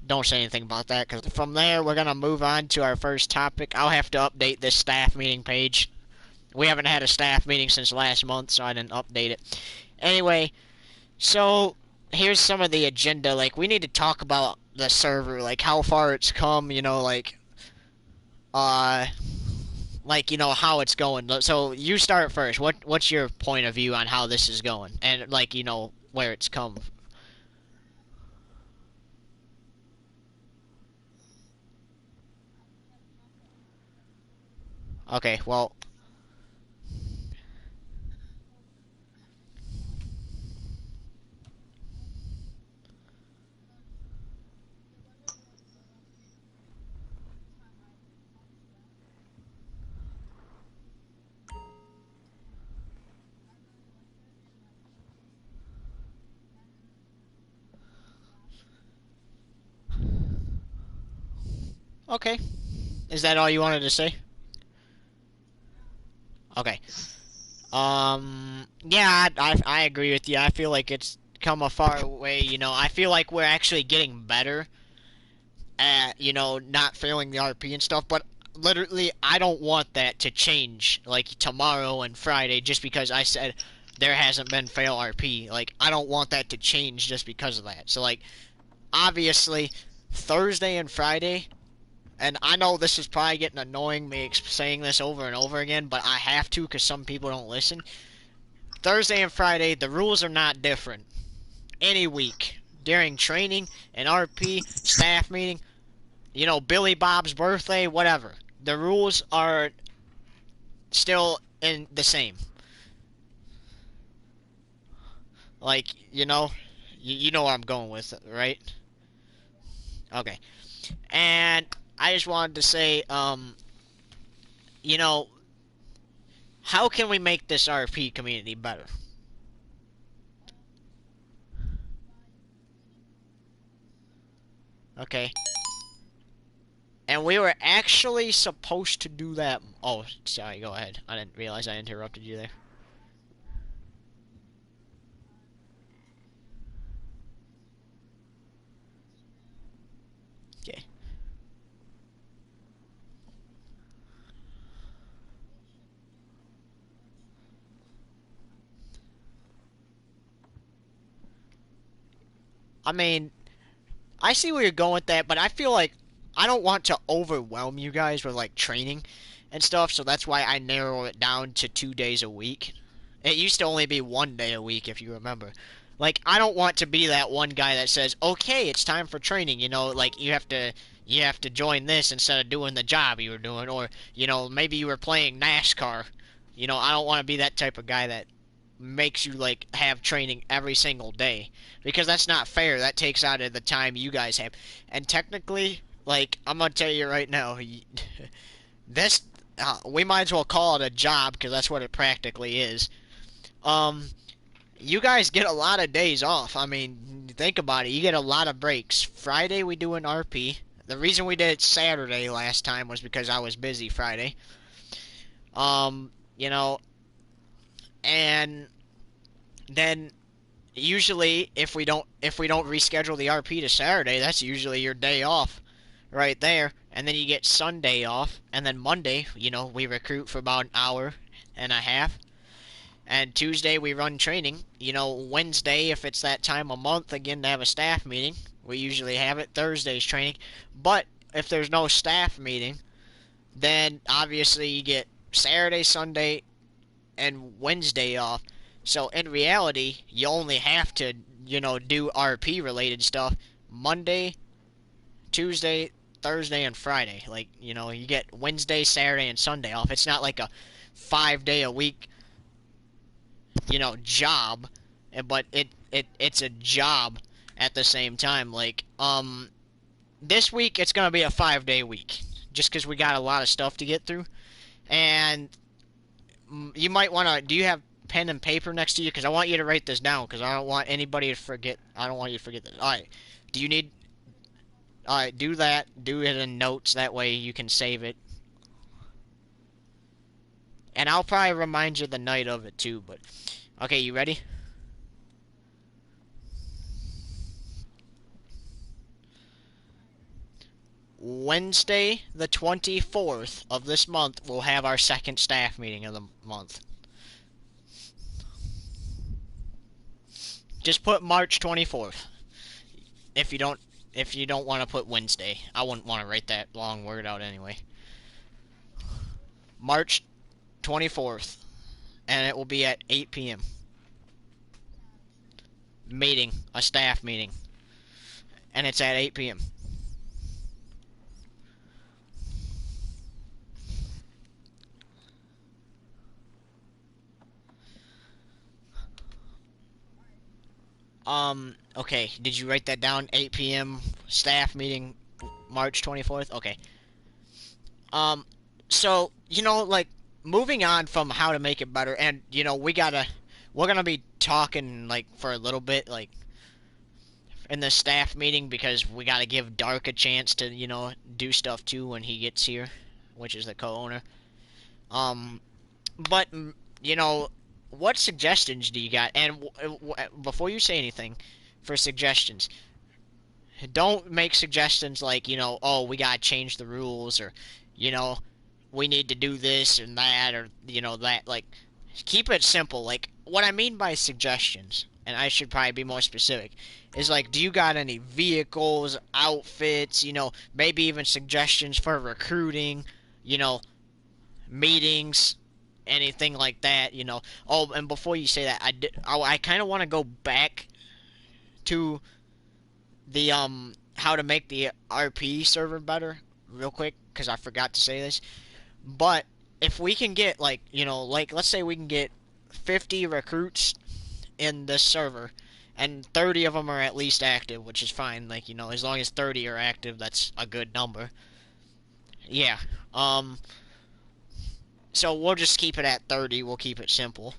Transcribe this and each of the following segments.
Don't say anything about that, because from there we're gonna move on to our first topic. I'll have to update this staff meeting page. We haven't had a staff meeting since last month, so I didn't update it. Anyway, so here's some of the agenda. Like, we need to talk about the server, like how far it's come. Uh, how it's going. So you start first. What's your point of view on how this is going, and where it's come? Okay, well, okay. Is that all you wanted to say? Okay. Yeah, I agree with you. I feel like it's come a far way. I feel like we're actually getting better at, not failing the RP and stuff. But literally, I don't want that to change like tomorrow and Friday just because I said there hasn't been fail RP. Like, I don't want that to change just because of that. So, like, obviously, Thursday and Friday. And I know this is probably getting annoying, me saying this over and over again, but I have to because some people don't listen. Thursday and Friday, the rules are not different. Any week. During training, an RP, staff meeting, Billy Bob's birthday, whatever. The rules are still in the same. Like, you know where I'm going with it, right? Okay. And I just wanted to say, you know, how can we make this RP community better? Okay. And we were actually supposed to do that. Oh, sorry, go ahead. I didn't realize I interrupted you there. Okay. I mean, I see where you're going with that, but I feel like I don't want to overwhelm you guys with like training and stuff, so that's why I narrow it down to 2 days a week. It used to only be 1 day a week, if you remember. Like, I don't want to be that one guy that says, "Okay, it's time for training." Like you have to join this instead of doing the job you were doing, or maybe you were playing NASCAR. I don't want to be that type of guy that makes you like have training every single day because that's not fair. That takes out of the time you guys have. And technically, like, I'm gonna tell you right now, this we might as well call it a job because that's what it practically is. Um, you guys get a lot of days off. I mean, think about it. You get a lot of breaks. Friday we do an RP. The reason we did it Saturday last time was because I was busy Friday. Um, you know, and then usually if we don't reschedule the RP to Saturday, that's usually your day off right there. And then you get Sunday off, and then Monday, we recruit for about an hour and a half. And Tuesday we run training. Wednesday, if it's that time of month again to have a staff meeting, we usually have it. Thursday's training. But if there's no staff meeting, then obviously you get Saturday, Sunday, and Wednesday off. So in reality, you only have to, do RP related stuff Monday, Tuesday, Thursday, and Friday. Like, you get Wednesday, Saturday, and Sunday off. It's not like a 5 day a week, job, but it's a job at the same time. Like, this week it's gonna be a 5 day week, just because we got a lot of stuff to get through. And you might want to. Do you have pen and paper next to you? Because I want you to write this down. Because I don't want anybody to forget. I don't want you to forget this. All right. Do you need? All right. Do that. Do it in notes. That way you can save it. And I'll probably remind you the night of it too. But okay, you ready? Wednesday, the 24th of this month, we'll have our second staff meeting of the month. Just put March 24th. If you don't want to put Wednesday, I wouldn't want to write that long word out anyway. March 24th, and it will be at 8 p.m. Meeting, a staff meeting, and it's at 8 p.m. Okay, did you write that down? 8 p.m. staff meeting, March 24th? Okay. So, like, moving on from how to make it better, and, we're gonna be talking, like, for a little bit, like, in the staff meeting, because we gotta give Dark a chance to, do stuff too when he gets here, which is the co-owner. Um, but, what suggestions do you got? And before you say anything, for suggestions, don't make suggestions like, oh, we gotta change the rules, or, you know, we need to do this and that, or, that. Like, keep it simple. Like, what I mean by suggestions, and I should probably be more specific, is like, do you got any vehicles, outfits, maybe even suggestions for recruiting, you know, meetings, anything like that, Oh, and before you say that, I kind of want to go back to the how to make the RP server better real quick, because I forgot to say this. But if we can get, like, like, let's say we can get 50 recruits in this server, and 30 of them are at least active, which is fine. Like, as long as 30 are active, that's a good number. Yeah. So we'll just keep it at 30. We'll keep it simple.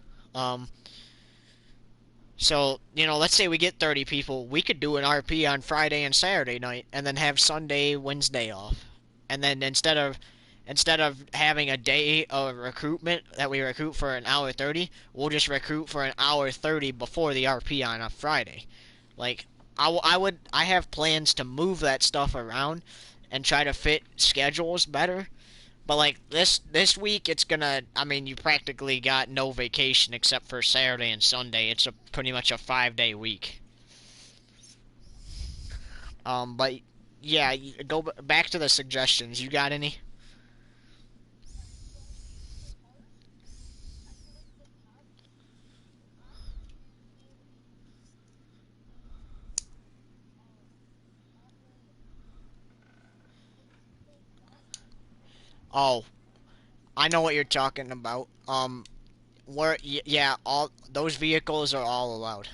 So, let's say we get 30 people. We could do an RP on Friday and Saturday night, and then have Sunday, Wednesday off. And then instead of having a day of recruitment that we recruit for an hour 30, we'll just recruit for an hour 30 before the RP on a Friday. Like, I have plans to move that stuff around and try to fit schedules better. But, like, this week, it's gonna, I mean, you practically got no vacation except for Saturday and Sunday. It's pretty much a 5-day week. But yeah, go back to the suggestions. You got any? Oh, I know what you're talking about. Yeah, all those vehicles are all allowed.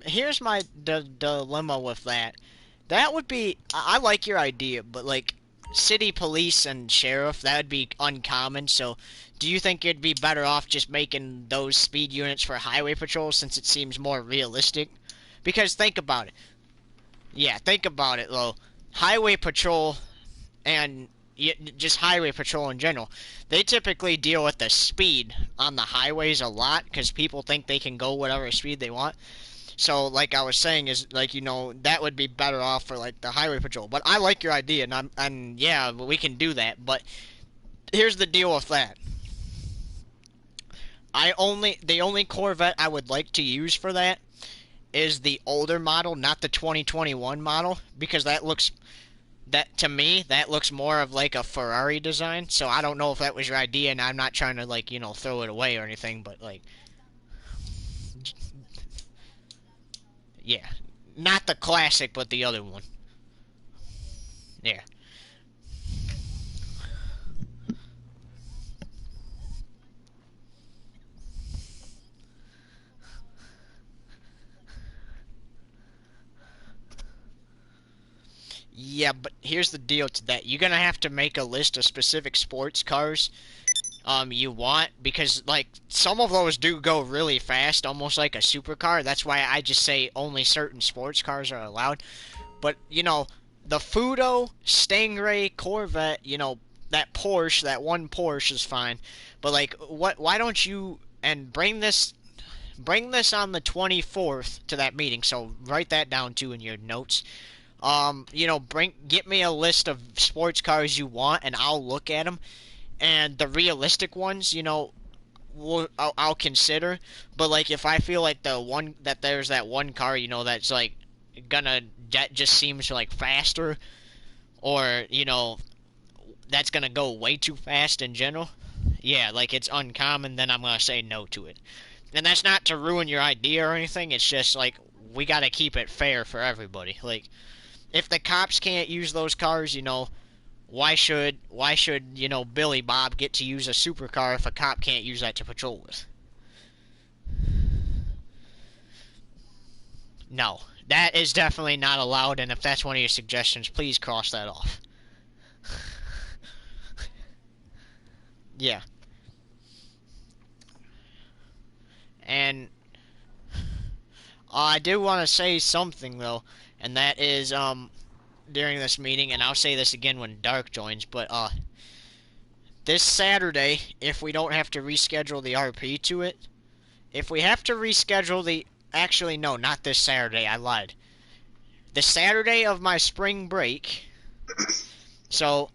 Here's my dilemma with that. That would be, I like your idea, but, like, city police and sheriff, that would be uncommon. So, do you think it'd be better off just making those speed units for highway patrol, since it seems more realistic? Because think about it. Yeah, think about it, though. Highway patrol and just highway patrol in general, they typically deal with the speed on the highways a lot, because people think they can go whatever speed they want. So, like I was saying, is like, that would be better off for, like, the highway patrol. But I like your idea, and yeah, we can do that. But here's the deal with that. The only Corvette I would like to use for that is the older model, not the 2021 model, because that to me that looks more of like a Ferrari design. So I don't know if that was your idea, and I'm not trying to, like, throw it away or anything, but, like, yeah, not the classic, but the other one. Yeah. Yeah, but here's the deal to that. You're gonna have to make a list of specific sports cars you want, because, like, some of those do go really fast, almost like a supercar. That's why I just say only certain sports cars are allowed. But, the Fudo, Stingray, Corvette, that Porsche, that one Porsche is fine. But like, what? Why don't you and bring this on the 24th to that meeting? So write that down too in your notes. Get me a list of sports cars you want, and I'll look at them. And the realistic ones, I'll consider. But like, if I feel like there's that one car, that's like that just seems like faster, or that's gonna go way too fast in general. Yeah, like it's uncommon, then I'm gonna say no to it. And that's not to ruin your idea or anything. It's just like we gotta keep it fair for everybody. Like, if the cops can't use those cars, why should Billy Bob get to use a supercar if a cop can't use that to patrol with? No, that is definitely not allowed. And if that's one of your suggestions, please cross that off. Yeah, and I do want to say something though, and that is during this meeting, and I'll say this again when Dark joins, but this Saturday, if we don't have to reschedule the RP to it, if we have to reschedule the actually no, not this Saturday, I lied. The Saturday of my spring break. So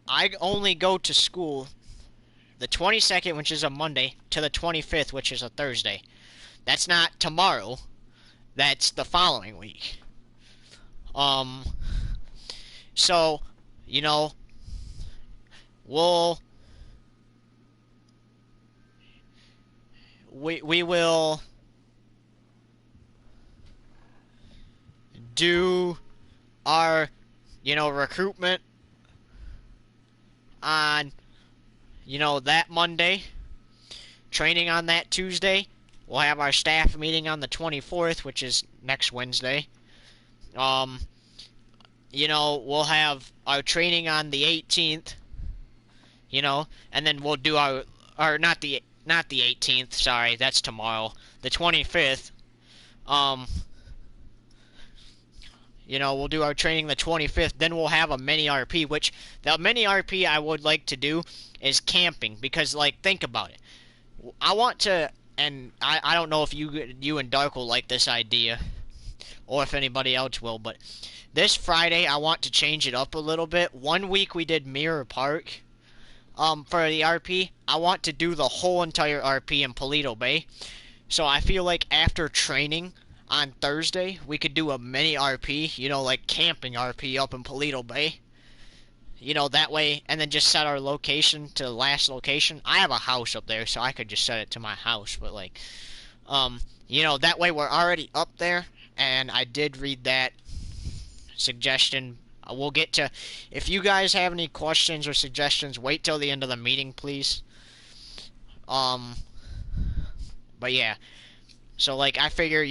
I only go to school the 22nd, which is a Monday, to the 25th, which is a Thursday. That's not tomorrow. That's the following week. So, we'll we will do our recruitment on that Monday, training on that Tuesday. We'll have our staff meeting on the 24th, which is next Wednesday. We'll have our training on the 18th, and then we'll do not the 18th, sorry, that's tomorrow. The 25th, we'll do our training the 25th, then we'll have a mini RP, which the mini RP I would like to do is camping, because, like, think about it. I want to, and I don't know if you and Dark will like this idea, or if anybody else will, but this Friday I want to change it up a little bit. One week we did Mirror Park, for the RP. I want to do the whole entire RP in Paleto Bay. So I feel like after training on Thursday, we could do a mini RP, like camping RP up in Paleto Bay. That way, and then just set our location to the last location. I have a house up there, so I could just set it to my house, but like, that way we're already up there, and I did read that suggestion. We'll get to, if you guys have any questions or suggestions, wait till the end of the meeting, please. But yeah, so like, I figure,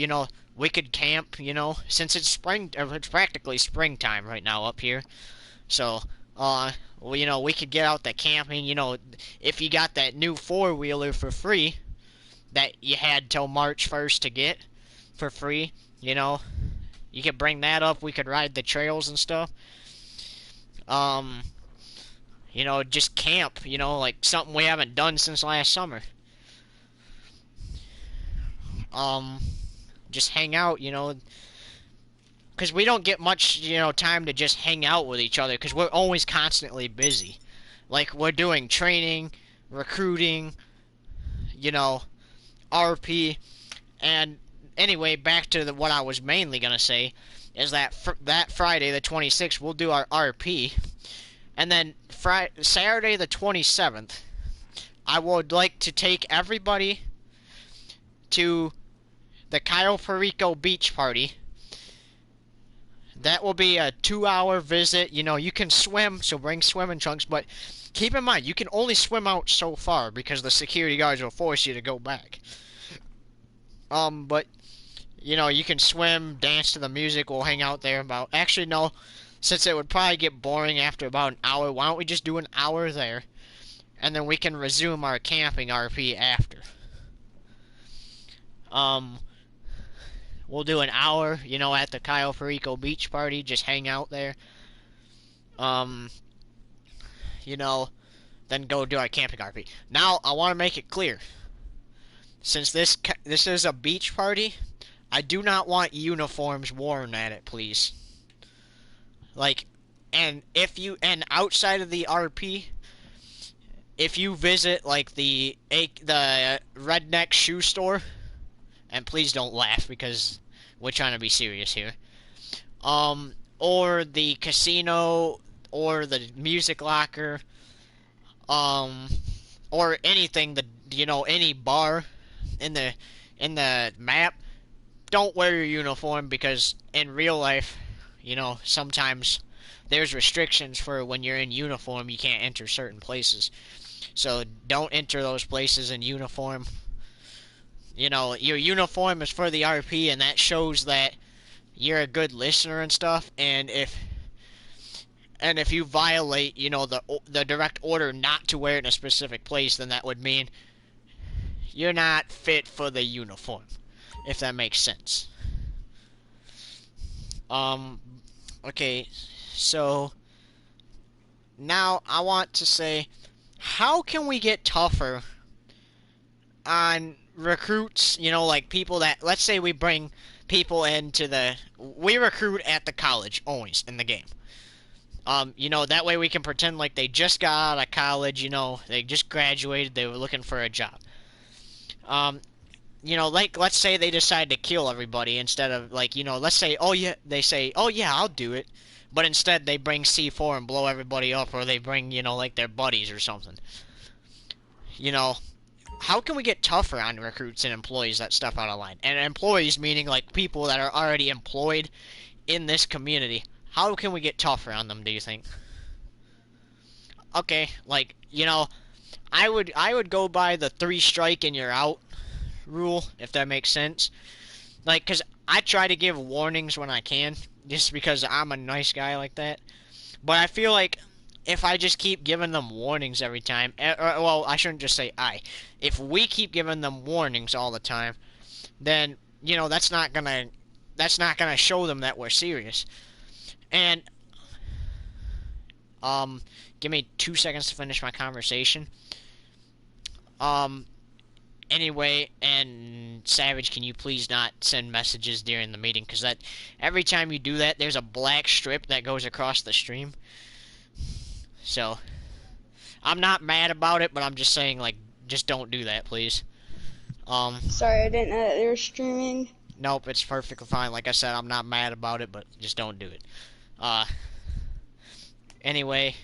we could camp, since it's it's practically springtime right now up here. So, we could get out the camping, if you got that new four-wheeler for free, that you had till March 1st to get for free, you could bring that up, we could ride the trails and stuff. Just camp, like something we haven't done since last summer. Just hang out, because we don't get much, time to just hang out with each other, because we're always constantly busy. Like, we're doing training, recruiting, RP, and anyway, back to what I was mainly going to say, is that that Friday, the 26th, we'll do our RP, and then Saturday, the 27th, I would like to take everybody to the Cayo Perico Beach Party. That will be a 2-hour visit. You can swim, so bring swimming trunks, but keep in mind, you can only swim out so far because the security guards will force you to go back. But, you can swim, dance to the music, we'll hang out there about, actually, no, since it would probably get boring after about an hour, why don't we just do an hour there, and then we can resume our camping RP after. We'll do an hour, at the Cayo Perico Beach Party, just hang out there. then go do our camping RP. Now, I want to make it clear. Since this is a beach party, I do not want uniforms worn at it, please. Like, and outside of the RP, if you visit like the redneck shoe store, and please don't laugh because we're trying to be serious here. Or the casino, or the music locker, or anything any bar in the map. Don't wear your uniform because in real life, sometimes there's restrictions for when you're in uniform. You can't enter certain places. So don't enter those places in uniform. Your uniform is for the RP, and that shows that you're a good listener and stuff. And if you violate, the direct order not to wear it in a specific place, then that would mean you're not fit for the uniform, if that makes sense. Okay, so now I want to say, how can we get tougher on recruits, like people that, let's say we bring people we recruit at the college always in the game. That way we can pretend like they just got out of college, they just graduated, they were looking for a job. Let's say they decide to kill everybody instead of, let's say, they say, oh yeah, I'll do it. But instead they bring C4 and blow everybody up, or they bring, their buddies or something. How can we get tougher on recruits and employees that step out of line? And employees meaning, like, people that are already employed in this community. How can we get tougher on them, do you think? Okay, I would go by the 3 strike and you're out rule, if that makes sense. Because I try to give warnings when I can, just because I'm a nice guy like that. But I feel like if I just keep giving them warnings every time, well, I shouldn't just say I. If we keep giving them warnings all the time, then, that's not gonna show them that we're serious. And, give me 2 seconds to finish my conversation. Anyway, and Savage, can you please not send messages during the meeting? Because every time you do that, there's a black strip that goes across the stream. So, I'm not mad about it, but I'm just saying, just don't do that, please. Sorry, I didn't know that they were streaming. Nope, it's perfectly fine. Like I said, I'm not mad about it, but just don't do it. Anyway,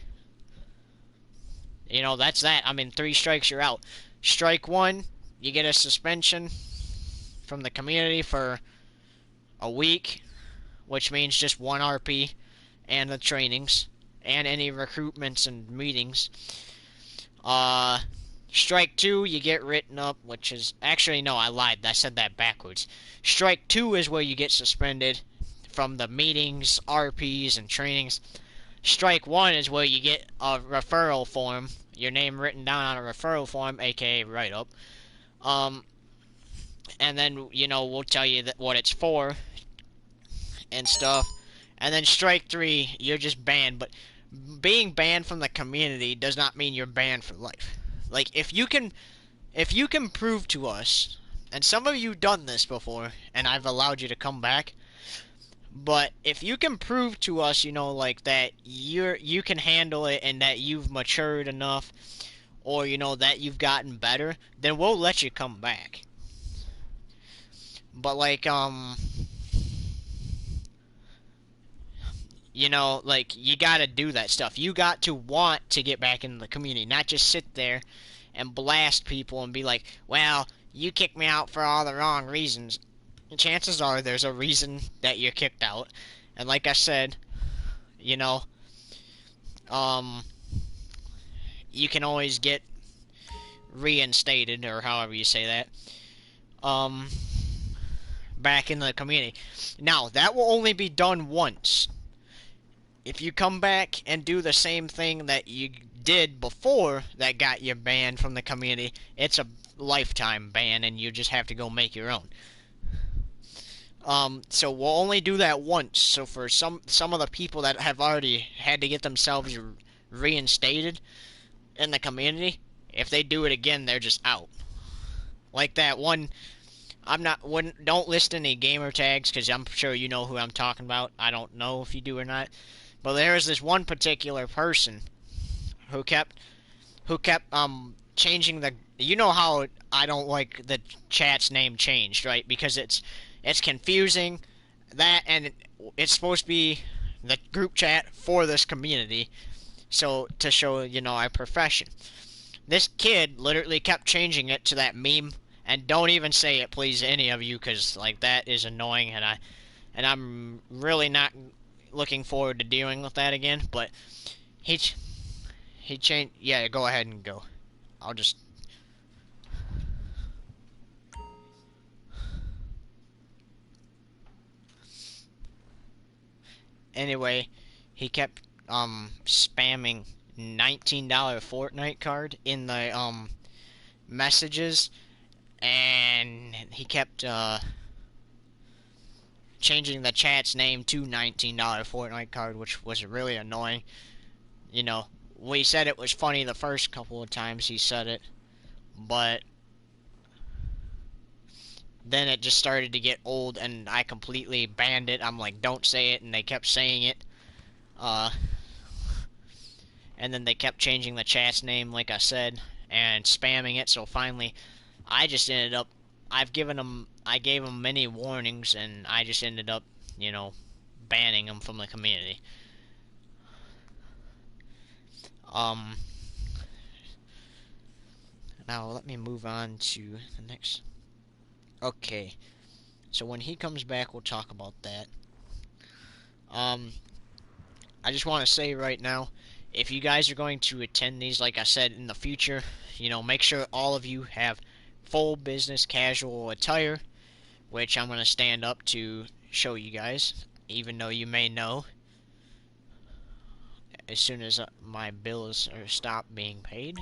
that's that. I mean, 3 strikes, you're out. Strike 1, you get a suspension from the community for a week, which means just 1 RP and the trainings and any recruitments and meetings. Strike 2, you get written up, which is... Actually, no, I lied. I said that backwards. Strike 2 is where you get suspended from the meetings, RPs, and trainings. Strike 1 is where you get a referral form, your name written down on a referral form, aka write-up. And then, we'll tell you what it's for and stuff. And then strike 3, you're just banned. But being banned from the community does not mean you're banned for life. If you can prove to us, and some of you done this before, and I've allowed you to come back, but if you can prove to us, that you can handle it and that you've matured enough, or, that you've gotten better, then we'll let you come back. But, you gotta do that stuff. You got to want to get back into the community, not just sit there and blast people and be like, well, you kicked me out for all the wrong reasons. And chances are there's a reason that you're kicked out. And like I said, you can always get reinstated, or however you say that, back in the community. Now, that will only be done once. If you come back and do the same thing that you did before that got you banned from the community, it's a lifetime ban, and you just have to go make your own. So we'll only do that once. So for some of the people that have already had to get themselves reinstated in the community, if they do it again, they're just out. Like that one, don't list any gamer tags because I'm sure you know who I'm talking about. I don't know if you do or not, but there was this one particular person who kept changing the. You know how I don't like the chat's name changed, right? Because it's confusing. That and it's supposed to be the group chat for this community, so to show our profession. This kid literally kept changing it to that meme, and don't even say it, please, any of you, because like that is annoying, and I'm really not looking forward to dealing with that again. But he he changed. Yeah, go ahead and go. I'll just. Anyway, he kept spamming $19 Fortnite card in the messages, and he kept changing the chat's name to $19 Fortnite card, which was really annoying. We said it was funny the first couple of times he said it, but then it just started to get old, and I completely banned it. I'm like, don't say it, and they kept saying it. And then they kept changing the chat's name, like I said, and spamming it. So finally, I just ended up. I gave them many warnings, and I just ended up, banning them from the community. Now let me move on to the next. Okay, so when he comes back, we'll talk about that. I just want to say right now, if you guys are going to attend these, like I said, in the future, make sure all of you have full business casual attire, which I'm going to stand up to show you guys, even though you may know as soon as my bills are stopped being paid.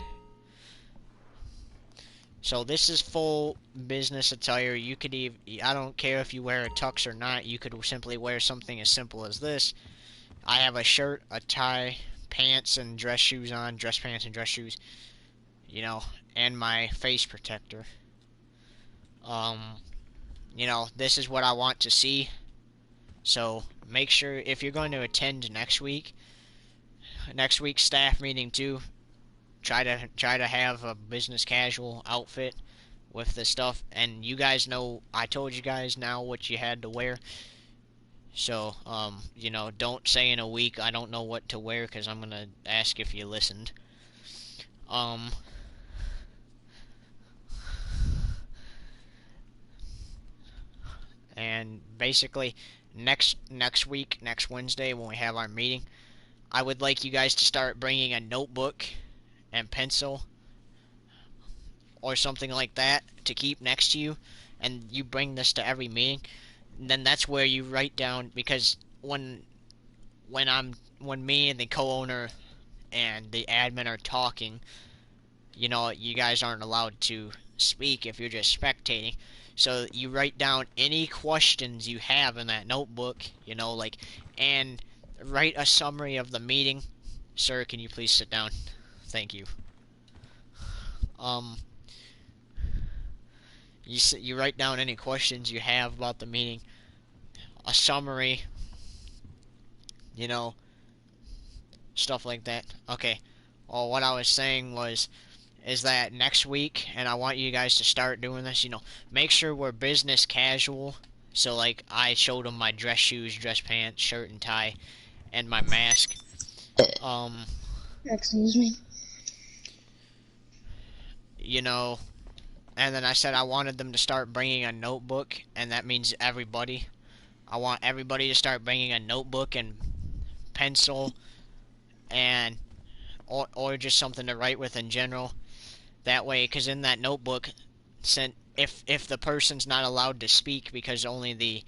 So this is full business attire. You could even, I don't care if you wear a tux or not, you could simply wear something as simple as this. I have a shirt, a tie, pants and dress shoes on, dress pants and dress shoes, and my face protector. This is what I want to see. So make sure if you're going to attend next week's staff meeting too, try to have a business casual outfit with the stuff. And you guys know, I told you guys now what you had to wear. So, don't say in a week I don't know what to wear, because I'm gonna ask if you listened. And basically, next week, next Wednesday, when we have our meeting, I would like you guys to start bringing a notebook and pencil or something like that to keep next to you, and you bring this to every meeting. And then that's where you write down, because when me and the co-owner and the admin are talking, you guys aren't allowed to speak if you're just spectating. So you write down any questions you have in that notebook, and write a summary of the meeting. Sir, can you please sit down? Thank you. You write down any questions you have about the meeting, a summary, stuff like that. Okay. Well, what I was saying is that next week, and I want you guys to start doing this, make sure we're business casual. So, like, I showed them my dress shoes, dress pants, shirt and tie, and my mask. Excuse me. And then I said I wanted them to start bringing a notebook, and that means everybody. I want everybody to start bringing a notebook and pencil, and or just something to write with in general. That way, because in that notebook, if the person's not allowed to speak, because only the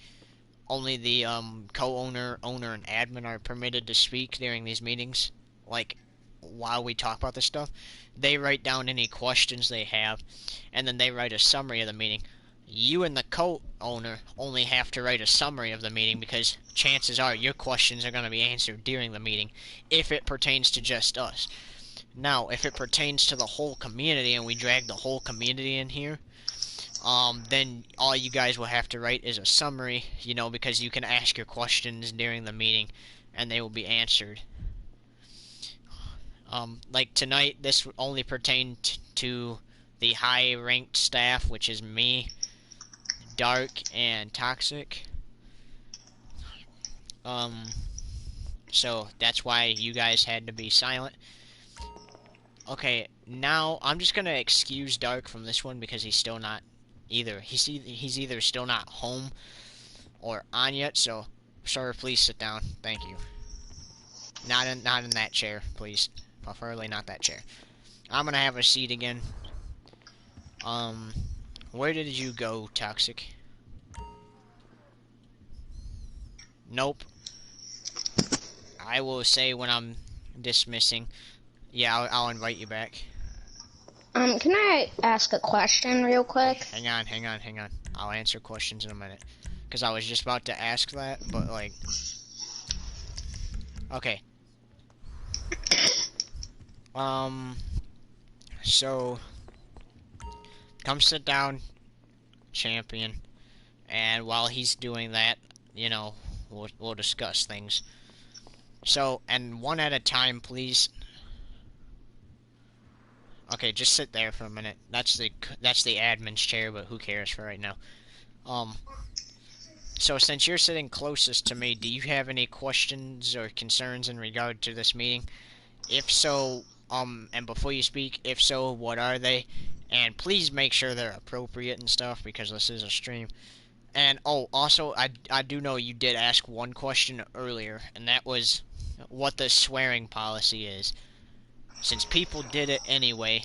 co-owner, owner, and admin are permitted to speak during these meetings, like while we talk about this stuff, they write down any questions they have, and then they write a summary of the meeting. You and the co-owner only have to write a summary of the meeting because chances are your questions are going to be answered during the meeting if it pertains to just us. Now, if it pertains to the whole community and we drag the whole community in here, then all you guys will have to write is a summary, because you can ask your questions during the meeting and they will be answered. Like tonight, this only pertained to the high-ranked staff, which is me, Dark, and Toxic. So that's why you guys had to be silent. Okay, now I'm just gonna excuse Dark from this one because he's still not he's either still not home or on yet. So, sir, please sit down. Thank you. Not in that chair, please. Preferably not that chair. I'm gonna have a seat again. Where did you go, Toxic? Nope. I will say when I'm dismissing. Yeah, I'll invite you back. Can I ask a question real quick? Hang on. I'll answer questions in a minute. Because I was just about to ask that, but like... Okay. So... Come sit down, champion. And while he's doing that, we'll discuss things. So, and one at a time, please. Okay, just sit there for a minute. That's the admin's chair, but who cares for right now. So since you're sitting closest to me, do you have any questions or concerns in regard to this meeting? If so, and before you speak, if so, what are they? And please make sure they're appropriate and stuff, because this is a stream. And, oh, also, I do know you did ask one question earlier, and that was what the swearing policy is. Since people did it anyway,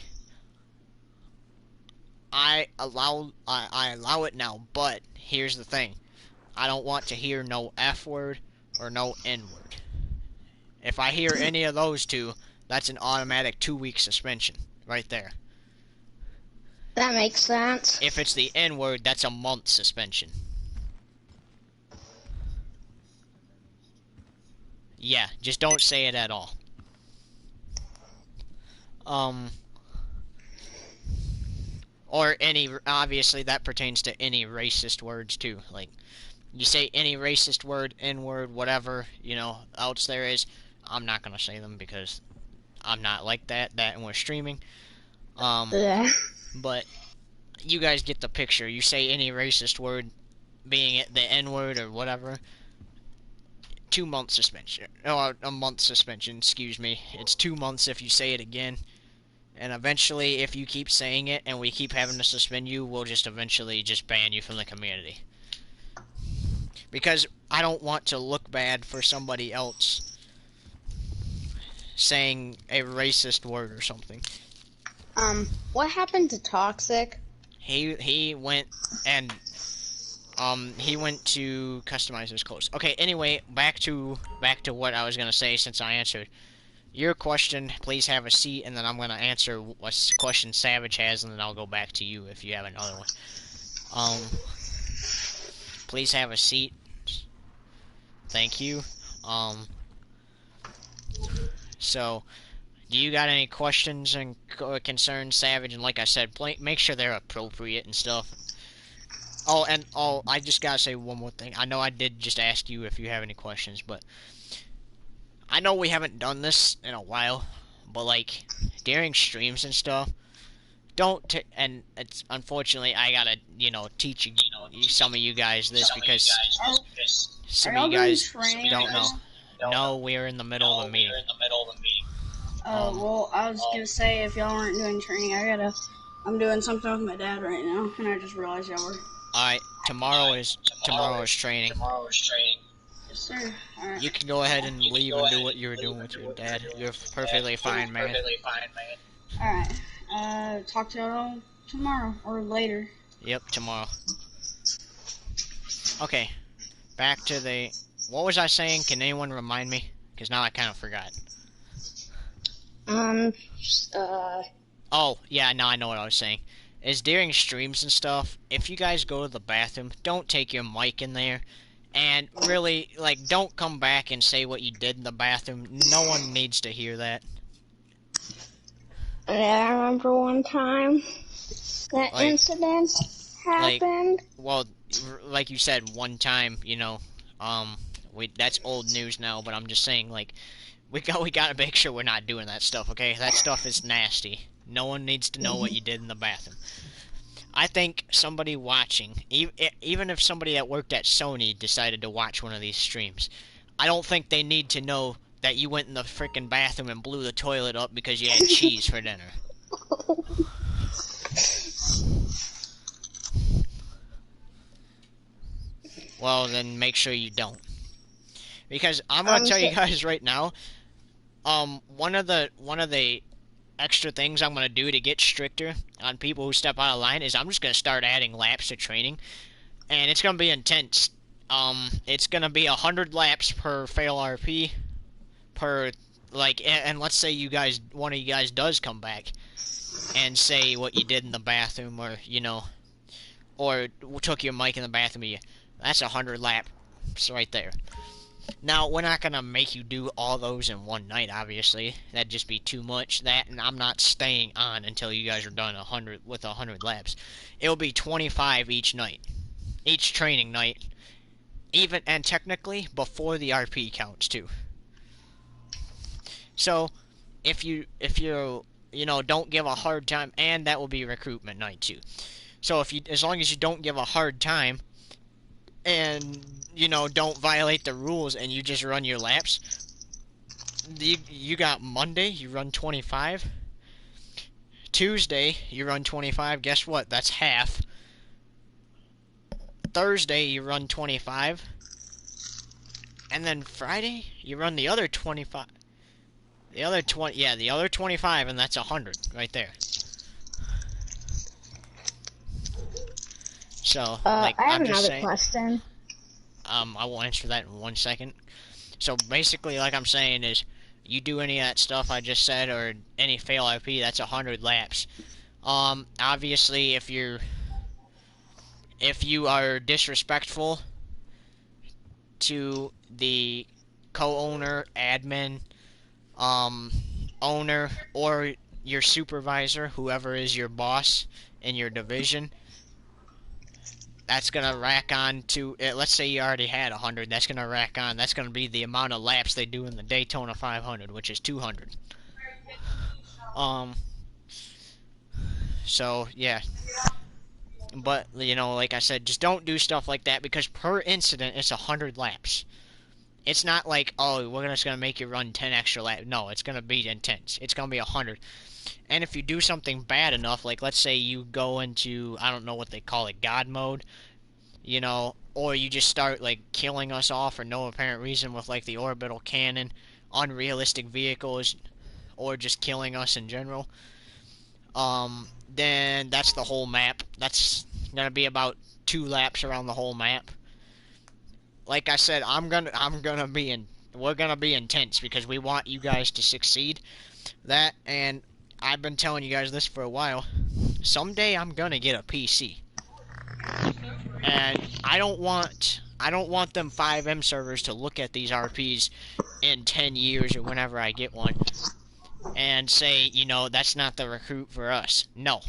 I allow it now, but here's the thing. I don't want to hear no F word or no N word. If I hear any of those two, that's an automatic 2-week suspension right there. That makes sense. If it's the N word, that's a month suspension. Yeah, just don't say it at all. Or any, obviously that pertains to any racist words too. Like, you say any racist word, N-word, whatever, else there is, I'm not gonna say them because I'm not like that and we're streaming. But you guys get the picture. You say any racist word, being it the N-word or whatever, 2-month suspension. Oh, a month suspension, excuse me. It's 2 months if you say it again. And eventually, if you keep saying it and we keep having to suspend you, we'll just eventually just ban you from the community. Because I don't want to look bad for somebody else saying a racist word or something. What happened to Toxic? He went and he went to customize his clothes. Okay, anyway, back to what I was gonna say since I answered your question. Please have a seat, and then I'm gonna answer what question Savage has, and then I'll go back to you if you have another one. Please have a seat. Thank you. So, do you got any questions and concerns, Savage? And like I said, make sure they're appropriate and stuff. Oh, and I just gotta say one more thing. I know I did just ask you if you have any questions, but I know we haven't done this in a while, but like during streams and stuff, and it's unfortunately I gotta teach some of you guys this because some of you guys don't know. No, we're in the middle of a meeting. Well, I was gonna say if y'all aren't doing training, I'm doing something with my dad right now, and I just realized y'all were. Alright, tomorrow is training. Yes, sir. Alright. You can go ahead and leave and do what you were doing with your dad. You're perfectly fine, man. Alright. Talk to y'all tomorrow or later. Yep, tomorrow. Okay, back to the... What was I saying? Can anyone remind me? Because now I kind of forgot. Oh, yeah, now I know what I was saying. is during streams and stuff, if you guys go to the bathroom, don't take your mic in there. And really, like, don't come back and say what you did in the bathroom. No one needs to hear that. Yeah, I remember one time that Like, incident happened. well, like you said, one time, that's old news now. But I'm just saying, like, we gotta make sure we're not doing that stuff. Okay, that stuff is nasty. No one needs to know what you did in the bathroom. I think somebody watching, even if somebody that worked at Sony decided to watch one of these streams, I don't think they need to know that you went in the frickin' bathroom and blew the toilet up because you had cheese for dinner. Well, then make sure you don't. Because I'm gonna tell you guys right now, one of the extra things I'm gonna do to get stricter on people who step out of line is I'm just gonna start adding laps to training, and it's gonna be intense. It's gonna be 100 laps per fail RP per and let's say one of you guys does come back and say what you did in the bathroom, or took your mic in the bathroom. That's 100 laps right there. Now, we're not going to make you do all those in one night, obviously. That'd just be too much. And I'm not staying on until you guys are done 100 laps. It'll be 25 each night. Each training night. And technically, before the RP counts, too. So, if you don't give a hard time, and that will be recruitment night, too. So, as long as you don't give a hard time, and don't violate the rules and you just run your laps, you got Monday, you run 25. Tuesday, you run 25. Guess what? That's half. Thursday, you run 25. And then Friday, you run the other 25. The other 25, and that's 100 right there. So, I have another saying, question. I will answer that in 1 second. So basically, like I'm saying, is you do any of that stuff I just said, or any fail RP, that's 100 laps. Obviously, if you are disrespectful to the co-owner, admin, owner, or your supervisor, whoever is your boss in your division, that's going to rack on to, let's say you already had 100, that's going to rack on. That's going to be the amount of laps they do in the Daytona 500, which is 200. So, yeah. But, like I said, just don't do stuff like that, because per incident, it's 100 laps. It's not like, oh, we're just going to make you run 10 extra laps. No, it's going to be intense. It's going to be 100. And if you do something bad enough, like let's say you go into, I don't know what they call it, God mode, or you just start like killing us off for no apparent reason with like the orbital cannon, unrealistic vehicles, or just killing us in general, then that's the whole map. That's gonna be about 2 laps around the whole map. Like I said, we're gonna be intense because we want you guys to succeed. That, and I've been telling you guys this for a while. Someday I'm gonna get a PC, and I don't want them 5M servers to look at these RPs in 10 years or whenever I get one and say, that's not the recruit for us. No,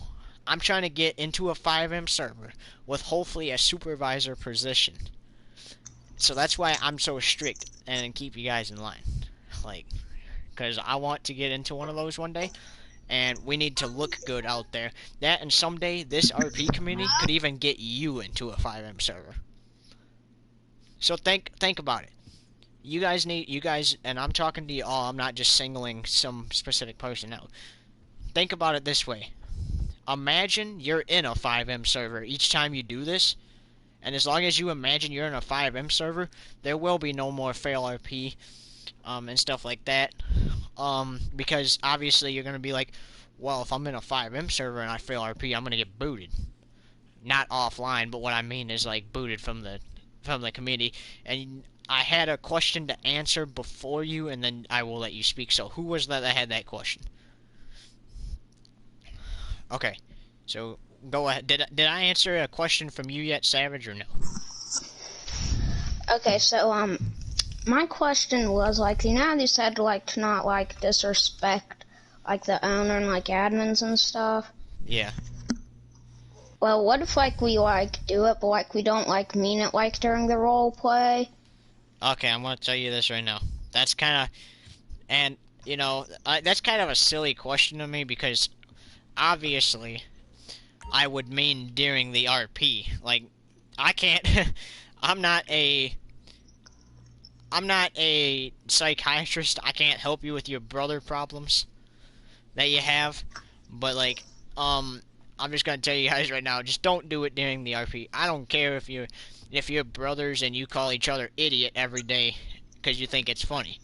I'm trying to get into a 5M server with hopefully a supervisor position. So that's why I'm so strict and keep you guys in line, because I want to get into one of those one day. And we need to look good out there. That, and someday this RP community could even get you into a 5M server. So think about it. You guys, and I'm talking to you all. I'm not just singling some specific person out. Think about it this way. Imagine you're in a 5M server each time you do this. And as long as you imagine you're in a 5M server, there will be no more fail RP and stuff like that. Because obviously you're going to be like, well, if I'm in a 5M server and I fail RP, I'm going to get booted. Not offline, but what I mean is like booted from the community. And I had a question to answer before you, and then I will let you speak. So who was that had that question? Okay, so go ahead. Did I answer a question from you yet, Savage, or no? Okay, so my question was like, you know how they said like to not like disrespect like the owner and like admins and stuff. Yeah. Well, what if like we like do it, but like we don't like mean it like during the role play? Okay, I'm gonna tell you this right now. That's kind of, and you know, that's kind of a silly question to me because obviously I would mean during the RP. Like, I can't. I'm not a. I'm not a psychiatrist. I can't help you with your brother problems that you have. But like, I'm just gonna tell you guys right now. Just don't do it during the RP. I don't care if you're brothers and you call each other idiot every day because you think it's funny.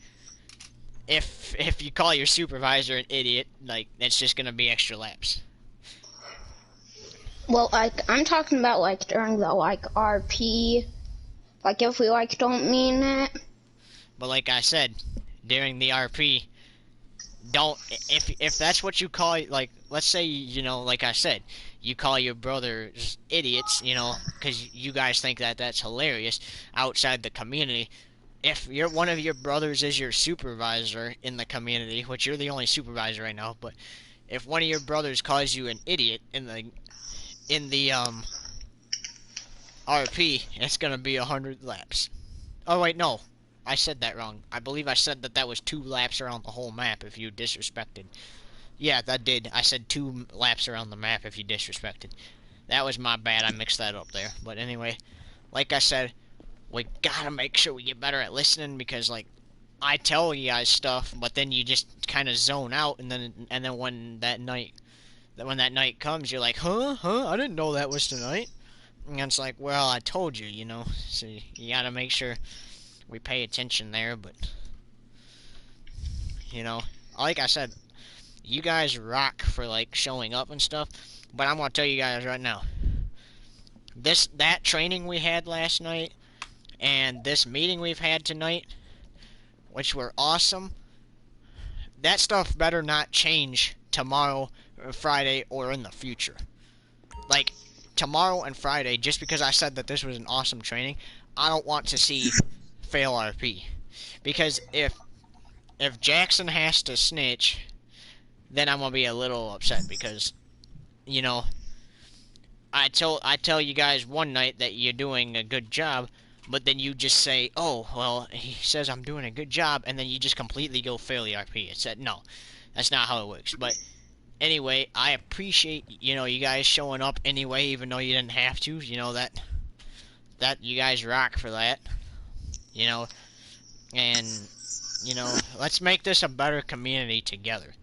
If you call your supervisor an idiot, like it's just gonna be extra laps. Well, like I'm talking about like during the like RP, like if we like don't mean it. But like I said, during the RP, don't if that's what you call, like, let's say, you know, like I said, you call your brothers idiots, you know, because you guys think that that's hilarious outside the community. If one of your brothers is your supervisor in the community, which you're the only supervisor right now, but if one of your brothers calls you an idiot in the RP, it's gonna be 100 laps. Oh wait, no, I said that wrong. I believe I said that was 2 laps around the whole map if you disrespected. Yeah, that did. I said 2 laps around the map if you disrespected. That was my bad. I mixed that up there. But anyway, like I said, we gotta make sure we get better at listening because, like, I tell you guys stuff, but then you just kind of zone out, and then when that night comes, you're like, huh, I didn't know that was tonight. And it's like, well, I told you, you know. So you gotta make sure we pay attention there, but you know, like I said, you guys rock for like showing up and stuff, but I'm gonna tell you guys right now, that training we had last night and this meeting we've had tonight, which were awesome, that stuff better not change tomorrow or Friday or in the future. Like, tomorrow and Friday, just because I said that this was an awesome training, I don't want to see fail RP. Because if Jackson has to snitch, then I'm gonna be a little upset because, you know, I tell you guys one night that you're doing a good job, but then you just say, oh, well, he says I'm doing a good job, and then you just completely go fail the RP. It's that, no, that's not how it works. But anyway, I appreciate, you know, you guys showing up anyway, even though you didn't have to. You know, that you guys rock for that. You know, and, you know, let's make this a better community together.